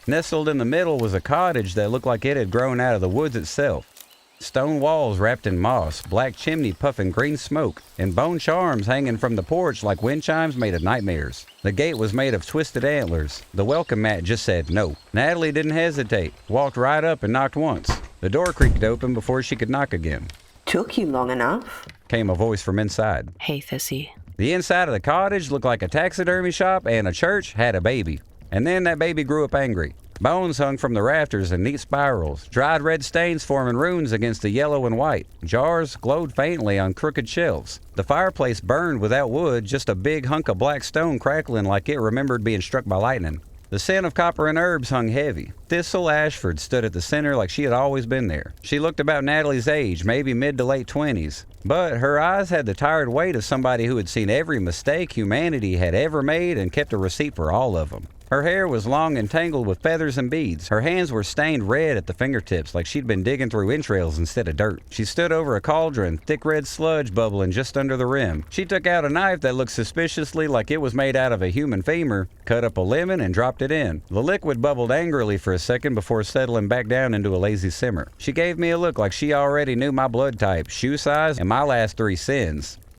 Nestled in the middle was a cottage that looked like it had grown out of the woods itself. Stone walls wrapped in moss, black chimney puffing green smoke, and bone charms hanging from the porch like wind chimes made of nightmares. The gate was made of twisted antlers. The welcome mat just said no. Natalie didn't hesitate, walked right up and knocked once. The door creaked open before she could knock again. Took you long enough, came a voice from inside. Hey, Thissy. The inside of the cottage looked like a taxidermy shop, and a church had a baby. And then that baby grew up angry. Bones hung from the rafters in neat spirals, dried red stains forming runes against the yellow and white. Jars glowed faintly on crooked shelves. The fireplace burned without wood, just a big hunk of black stone crackling like it remembered being struck by lightning. The scent of copper and herbs hung heavy. Thistle Ashford stood at the center like she had always been there. She looked about Natalie's age, maybe mid to late 20s. But her eyes had the tired weight of somebody who had seen every mistake humanity had ever made and kept a receipt for all of them. Her hair was long and tangled with feathers and beads. Her hands were stained red at the fingertips like she'd been digging through entrails instead of dirt. She stood over a cauldron, thick red sludge bubbling just under the rim. She took out a knife that looked suspiciously like it was made out of a human femur, cut up a lemon and dropped it in. The liquid bubbled angrily for a second before settling back down into a lazy simmer. She gave me a look like she already knew my blood type, shoe size, and my last 3 sins.